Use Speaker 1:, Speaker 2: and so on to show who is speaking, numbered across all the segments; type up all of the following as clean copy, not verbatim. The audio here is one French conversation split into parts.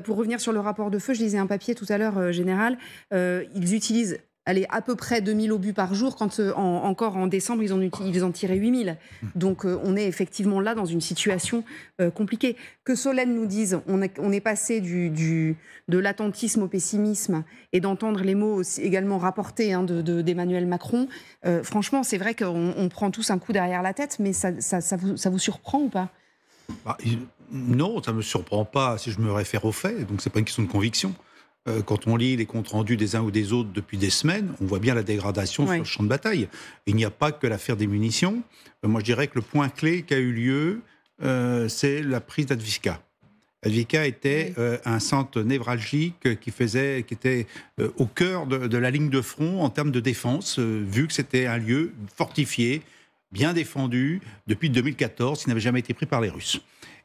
Speaker 1: Pour revenir sur le rapport de feu, je lisais un papier tout à l'heure, Général, ils utilisent, allez, à peu près 2 000 obus par jour quand, encore en décembre, ils ont tiré 8 000. Donc on est effectivement là dans une situation compliquée. Que Solène nous dise, on est passé de l'attentisme au pessimisme et d'entendre les mots aussi également rapportés, hein, d'Emmanuel Macron. Franchement, c'est vrai qu'on prend tous un coup derrière la tête, mais ça vous surprend ou pas?
Speaker 2: Bah, non, ça ne me surprend pas si je me réfère aux faits, donc c'est pas une question de conviction. Quand on lit les comptes rendus des uns ou des autres depuis des semaines, on voit bien la dégradation sur
Speaker 1: Oui.
Speaker 2: le champ de bataille. Il n'y a pas que l'affaire des munitions. Moi, je dirais que le point clé qui a eu lieu, c'est la prise d'Adviska. Advika était
Speaker 1: Oui.
Speaker 2: un centre névralgique qui était au cœur de la ligne de front en termes de défense, vu que c'était un lieu fortifié, bien défendu depuis 2014, qui n'avait jamais été pris par les Russes.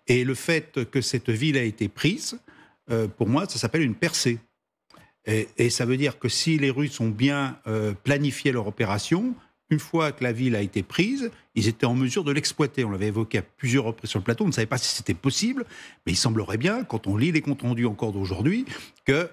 Speaker 2: Et le fait que cette ville a été prise, pour moi, ça s'appelle une percée. Et ça veut dire que si les Russes ont bien planifié leur opération, une fois que la ville a été prise, ils étaient en mesure de l'exploiter. On l'avait évoqué à plusieurs reprises sur le plateau, on ne savait pas si c'était possible, mais il semblerait bien, quand on lit les comptes rendus encore d'aujourd'hui, que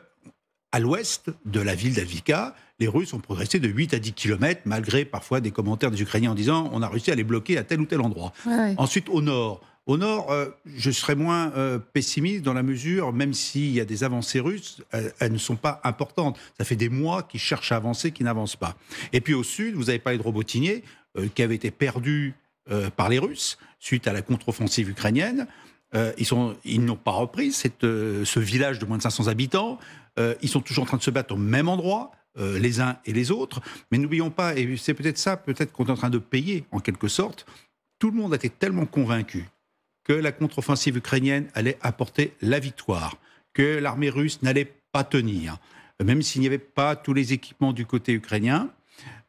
Speaker 2: à l'ouest de la ville d'Avdiïvka, les Russes ont progressé de 8 à 10 kilomètres, malgré parfois des commentaires des Ukrainiens en disant on a réussi à les bloquer à tel ou tel endroit.
Speaker 1: Ouais, ouais.
Speaker 2: Ensuite, au nord. Au nord, je serais moins pessimiste dans la mesure, même s'il y a des avancées russes, elles ne sont pas importantes. Ça fait des mois qu'ils cherchent à avancer, qu'ils n'avancent pas. Et puis au sud, vous avez parlé de Robotinier, qui avait été perdu par les Russes suite à la contre-offensive ukrainienne. Ils n'ont pas repris ce village de moins de 500 habitants. Ils sont toujours en train de se battre au même endroit, les uns et les autres. Mais n'oublions pas, et c'est peut-être ça, peut-être qu'on est en train de payer en quelque sorte, tout le monde a été tellement convaincu que la contre-offensive ukrainienne allait apporter la victoire, que l'armée russe n'allait pas tenir, même s'il n'y avait pas tous les équipements du côté ukrainien,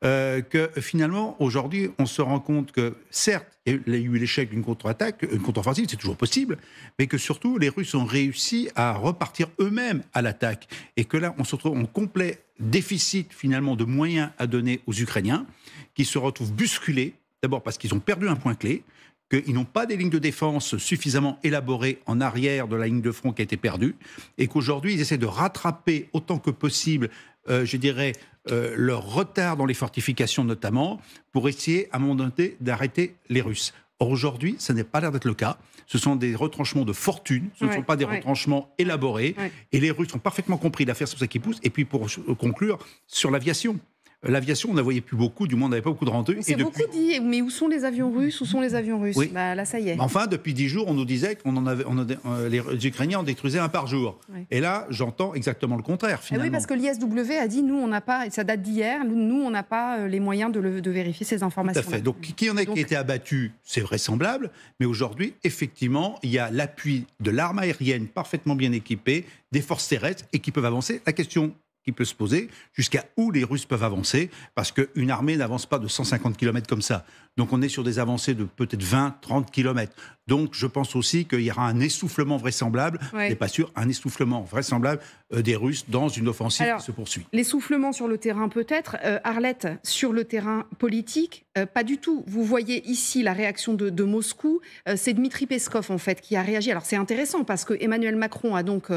Speaker 2: que finalement, aujourd'hui, on se rend compte que, certes, il y a eu l'échec d'une contre-attaque, une contre-offensive, c'est toujours possible, mais que surtout, les Russes ont réussi à repartir eux-mêmes à l'attaque. Et que là, on se retrouve en complet déficit, finalement, de moyens à donner aux Ukrainiens, qui se retrouvent bousculés, d'abord parce qu'ils ont perdu un point clé, qu'ils n'ont pas des lignes de défense suffisamment élaborées en arrière de la ligne de front qui a été perdue, et qu'aujourd'hui, ils essaient de rattraper autant que possible, je dirais, leur retard dans les fortifications notamment, pour essayer, à un moment donné, d'arrêter les Russes. Or, aujourd'hui, ça n'a pas l'air d'être le cas. Ce sont des retranchements de fortune, ce ne sont pas des retranchements élaborés, et les Russes ont parfaitement compris l'affaire, c'est pour ça qu'ils poussent. Et puis, pour conclure, sur l'aviation. L'aviation, on n'en voyait plus beaucoup, du moins on n'avait pas beaucoup de rentrées.
Speaker 1: C'est beaucoup dit, mais où sont les avions russes? Où sont les avions russes?
Speaker 2: Oui.
Speaker 1: Bah, là, ça y est.
Speaker 2: Enfin, depuis 10 jours, on nous disait que les Ukrainiens en détruisaient un par jour.
Speaker 1: Oui.
Speaker 2: Et là, j'entends exactement le contraire,
Speaker 1: Ah
Speaker 2: finalement.
Speaker 1: oui, parce que l'ISW a dit, nous, on n'a pas, et ça date d'hier, nous, on n'a pas les moyens de vérifier ces
Speaker 2: Tout
Speaker 1: informations.
Speaker 2: à fait. Donc, qui en a qui a été abattu, c'est vraisemblable. Mais aujourd'hui, effectivement, il y a l'appui de l'arme aérienne parfaitement bien équipée, des forces terrestres, et qui peuvent avancer. La question qui peut se poser, jusqu'à où les Russes peuvent avancer, parce qu'une armée n'avance pas de 150 km comme ça. Donc on est sur des avancées de peut-être 20, 30 km. Donc je pense aussi qu'il y aura un essoufflement vraisemblable, mais pas sûr, un essoufflement vraisemblable des Russes dans une offensive qui se poursuit.
Speaker 1: L'essoufflement sur le terrain peut-être, Arlette, sur le terrain politique, pas du tout. Vous voyez ici la réaction de Moscou, c'est Dmitri Peskov en fait qui a réagi. Alors c'est intéressant parce que Emmanuel Macron a donc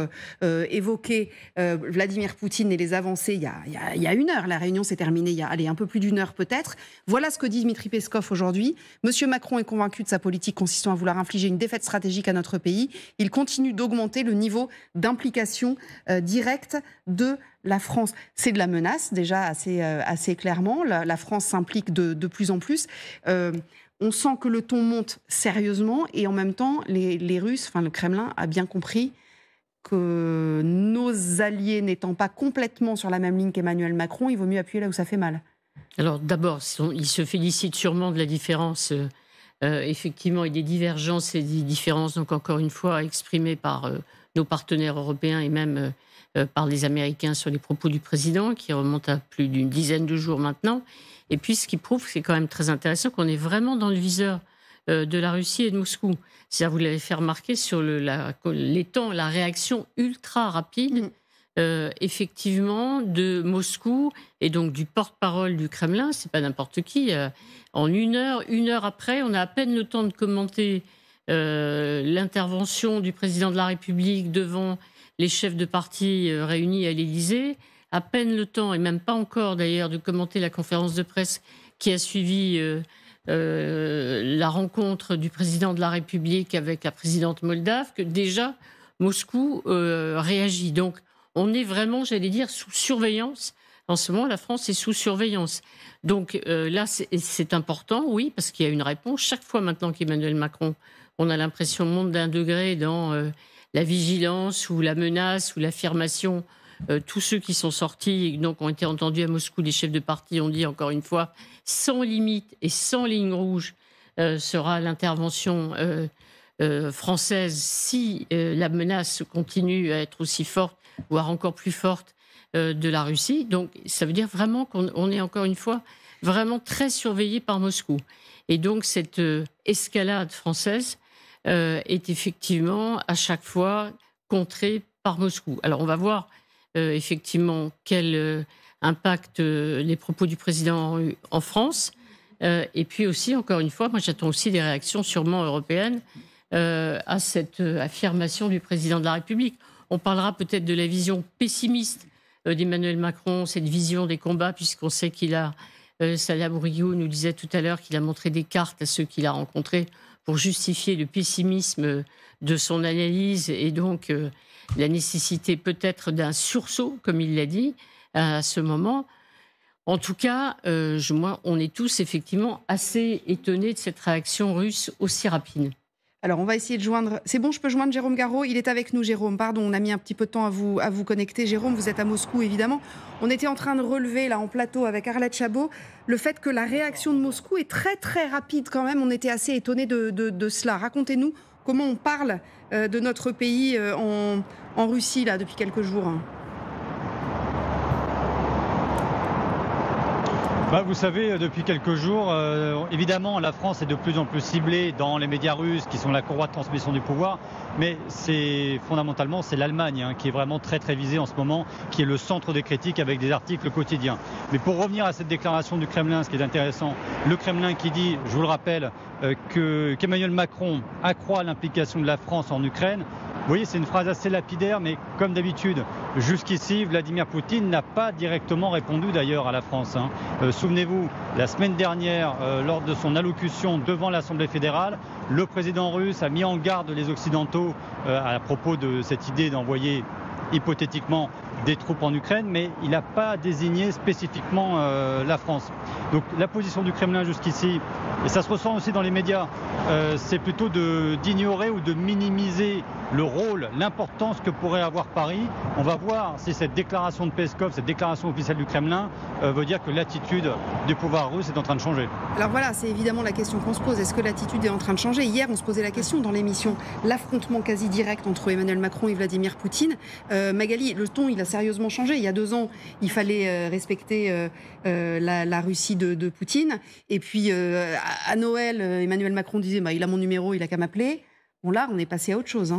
Speaker 1: évoqué Vladimir Poutine et les avancées il y a une heure. La réunion s'est terminée il y a un peu plus d'une heure peut-être. Voilà ce que dit Dmitri Peskov aujourd'hui. Monsieur Macron est convaincu de sa politique consistant à vouloir infliger une défaite stratégique à notre pays. Il continue d'augmenter le niveau d'implication directe de la France. C'est de la menace, déjà assez clairement. La France s'implique de plus en plus. On sent que le ton monte sérieusement et en même temps, les Russes, enfin le Kremlin a bien compris que nos alliés n'étant pas complètement sur la même ligne qu'Emmanuel Macron, il vaut mieux appuyer là où ça fait mal.
Speaker 3: Alors d'abord, il se félicite sûrement de la différence, effectivement, et des divergences et des différences, donc encore une fois, exprimées par nos partenaires européens et même par les Américains sur les propos du président, qui remontent à plus d'une dizaine de jours maintenant. Et puis ce qui prouve, c'est quand même très intéressant, qu'on est vraiment dans le viseur de la Russie et de Moscou. C'est-à-dire, vous l'avez fait remarquer sur les temps, la réaction ultra rapide, effectivement, de Moscou et donc du porte-parole du Kremlin, c'est pas n'importe qui. En une heure après, on a à peine le temps de commenter l'intervention du président de la République devant les chefs de parti réunis à l'Élysée. À peine le temps, et même pas encore d'ailleurs, de commenter la conférence de presse qui a suivi la rencontre du président de la République avec la présidente moldave, que déjà Moscou réagit. Donc on est vraiment, j'allais dire, sous surveillance. En ce moment, la France est sous surveillance. Donc là, c'est important, oui, parce qu'il y a une réponse. Chaque fois maintenant qu'Emmanuel Macron, on a l'impression, monte d'un degré dans la vigilance ou la menace ou l'affirmation. Tous ceux qui sont sortis, donc ont été entendus à Moscou, les chefs de parti ont dit encore une fois, sans limite et sans ligne rouge sera l'intervention française si la menace continue à être aussi forte, voire encore plus forte de la Russie. Donc ça veut dire vraiment qu'on est encore une fois vraiment très surveillé par Moscou. Et donc cette escalade française est effectivement à chaque fois contrée par Moscou. Alors on va voir effectivement quel impact les propos du président ont eu en France. Et puis aussi, encore une fois, moi j'attends aussi des réactions sûrement européennes à cette affirmation du président de la République. On parlera peut-être de la vision pessimiste d'Emmanuel Macron, cette vision des combats, puisqu'on sait qu'il a, Salah Bouriou nous disait tout à l'heure qu'il a montré des cartes à ceux qu'il a rencontrés pour justifier le pessimisme de son analyse et donc la nécessité peut-être d'un sursaut, comme il l'a dit, à ce moment. En tout cas, on est tous effectivement assez étonnés de cette réaction russe aussi rapide.
Speaker 1: Alors, on va essayer de joindre... C'est bon, je peux joindre Jérôme Garraud? Il est avec nous, Jérôme. Pardon, on a mis un petit peu de temps à vous connecter. Jérôme, vous êtes à Moscou, évidemment. On était en train de relever, là, en plateau, avec Arlette Chabot, le fait que la réaction de Moscou est très, très rapide quand même. On était assez étonnés de cela. Racontez-nous comment on parle de notre pays en Russie, là, depuis quelques jours.
Speaker 4: Vous savez, depuis quelques jours, évidemment, la France est de plus en plus ciblée dans les médias russes qui sont la courroie de transmission du pouvoir, mais fondamentalement, c'est l'Allemagne qui est vraiment très très visée en ce moment, qui est le centre des critiques avec des articles quotidiens. Mais pour revenir à cette déclaration du Kremlin, ce qui est intéressant, le Kremlin qui dit, je vous le rappelle, qu'Emmanuel Macron accroît l'implication de la France en Ukraine. Vous voyez, c'est une phrase assez lapidaire, mais comme d'habitude, jusqu'ici, Vladimir Poutine n'a pas directement répondu d'ailleurs à la France. Souvenez-vous, la semaine dernière, lors de son allocution devant l'Assemblée fédérale, le président russe a mis en garde les Occidentaux à propos de cette idée d'envoyer hypothétiquement des troupes en Ukraine, mais il n'a pas désigné spécifiquement la France. Donc la position du Kremlin jusqu'ici, et ça se ressent aussi dans les médias, c'est plutôt d'ignorer ou de minimiser le rôle, l'importance que pourrait avoir Paris. On va voir si cette déclaration de Peskov, cette déclaration officielle du Kremlin, veut dire que l'attitude du pouvoir russe est en train de changer.
Speaker 1: Alors voilà, c'est évidemment la question qu'on se pose. Est-ce que l'attitude est en train de changer? Hier, on se posait la question dans l'émission, l'affrontement quasi direct entre Emmanuel Macron et Vladimir Poutine. Magali, le ton, il a sérieusement changé. Il y a 2 ans, il fallait respecter la Russie de Poutine. Et puis, à Noël, Emmanuel Macron disait il a mon numéro, il a qu'à m'appeler. Bon, là, on est passé à autre chose.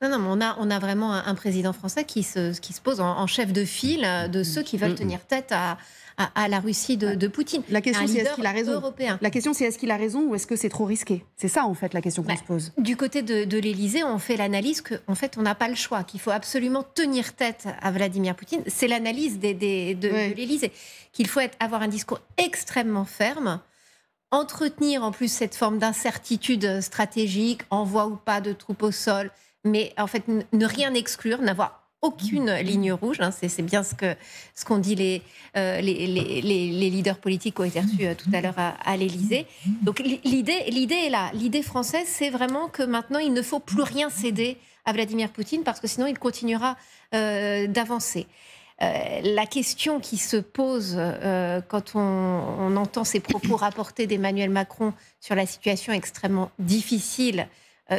Speaker 5: Non, mais on a vraiment un président français qui se pose en chef de file de ceux qui veulent tenir tête à la Russie de Poutine.
Speaker 1: La question, c'est est-ce qu'il a raison
Speaker 5: européen.
Speaker 1: La question, c'est est-ce qu'il a raison ou est-ce que c'est trop risqué? C'est ça, en fait, la question qu'on se pose.
Speaker 5: Du côté de l'Élysée, on fait l'analyse qu'en fait, on n'a pas le choix, qu'il faut absolument tenir tête à Vladimir Poutine. C'est l'analyse de l'Élysée, qu'il faut avoir un discours extrêmement ferme, entretenir en plus cette forme d'incertitude stratégique, envoi ou pas de troupes au sol, mais en fait ne rien exclure, n'avoir aucune ligne rouge. C'est bien ce qu'ont dit les leaders politiques qui ont été reçus tout à l'heure à l'Élysée. Donc l'idée est là. L'idée française, c'est vraiment que maintenant, il ne faut plus rien céder à Vladimir Poutine parce que sinon, il continuera d'avancer. La question qui se pose quand on entend ces propos rapportés d'Emmanuel Macron sur la situation extrêmement difficile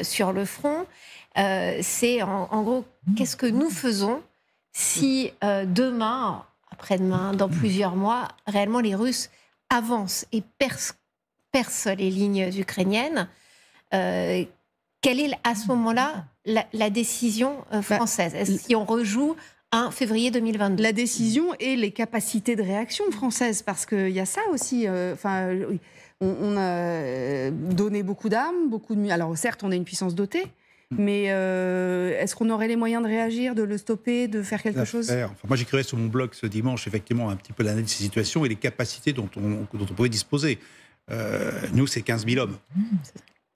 Speaker 5: sur le front, c'est en gros, qu'est-ce que nous faisons si demain, après-demain, dans plusieurs mois, réellement les Russes avancent et percent les lignes ukrainiennes? Quelle est à ce moment-là la décision française? Est-ce si on rejoue 1 février 2022.
Speaker 1: La décision et les capacités de réaction françaises, parce qu'il y a ça aussi. On a donné beaucoup d'armes, alors certes, on est une puissance dotée, Mais est-ce qu'on aurait les moyens de réagir, de le stopper, de faire quelque chose ?
Speaker 2: Moi, j'écrivais sur mon blog ce dimanche, effectivement, un petit peu l'analyse de ces situations et les capacités dont on pouvait disposer. Nous, c'est 15 000 hommes.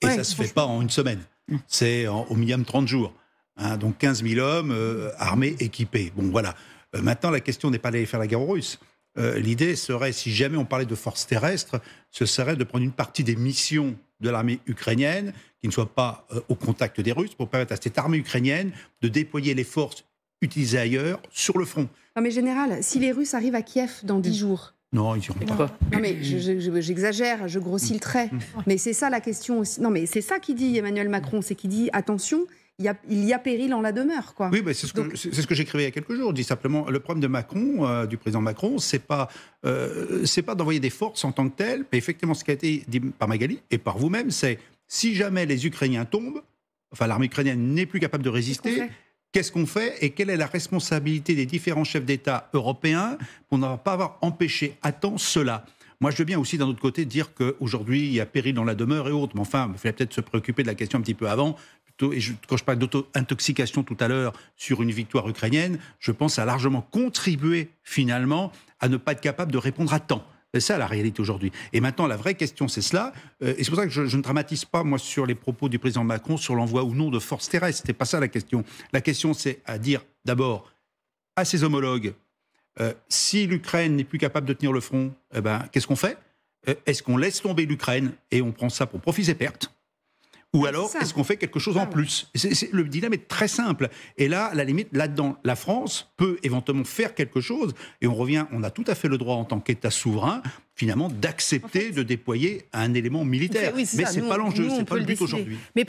Speaker 2: Et ça ne se fait pas en une semaine. C'est au minimum 30 jours. Hein, donc 15 000 hommes armés, équipés. Bon, voilà. Maintenant, la question n'est pas d'aller faire la guerre aux Russes. L'idée serait, si jamais on parlait de forces terrestres, ce serait de prendre une partie des missions de l'armée ukrainienne qui ne soient pas au contact des Russes pour permettre à cette armée ukrainienne de déployer les forces utilisées ailleurs sur le front.
Speaker 1: Non mais général, si les Russes arrivent à Kiev dans 10 jours...
Speaker 2: Non, ils n'iront pas.
Speaker 1: Non mais j'exagère, je grossis le trait. Mais c'est ça la question aussi. Non mais c'est ça qu'il dit Emmanuel Macron, c'est qu'il dit attention, il y a péril en la demeure, quoi.
Speaker 2: Oui, mais c'est ce que j'écrivais il y a quelques jours. Je dis simplement, le problème de Macron, du président Macron, c'est pas d'envoyer des forces en tant que telles, mais effectivement, ce qui a été dit par Magali et par vous-même, c'est si jamais les Ukrainiens tombent, enfin l'armée ukrainienne n'est plus capable de résister. Qu'est-ce qu'on fait et quelle est la responsabilité des différents chefs d'État européens pour ne pas avoir empêché à temps cela ? Moi, je veux bien aussi, d'un autre côté, dire qu'aujourd'hui, il y a péril dans la demeure et autres. Mais enfin, il fallait peut-être se préoccuper de la question un petit peu avant. Quand je parle d'auto-intoxication tout à l'heure sur une victoire ukrainienne, je pense que ça a largement contribué, finalement, à ne pas être capable de répondre à temps. C'est ça la réalité aujourd'hui. Et maintenant, la vraie question, c'est cela. Et c'est pour ça que je ne dramatise pas, moi, sur les propos du président Macron sur l'envoi ou non de forces terrestres. C'était pas ça la question. La question, c'est à dire d'abord à ses homologues, si l'Ukraine n'est plus capable de tenir le front, qu'est-ce qu'on fait ? Est-ce qu'on laisse tomber l'Ukraine et on prend ça pour profits et pertes ? Ou alors, est-ce qu'on fait quelque chose en plus ? Le dilemme est très simple. Et là, à la limite, là-dedans, la France peut éventuellement faire quelque chose. Et on a tout à fait le droit, en tant qu'État souverain, finalement, d'accepter de déployer un élément militaire. Mais ce n'est pas l'enjeu, ce n'est pas le but aujourd'hui.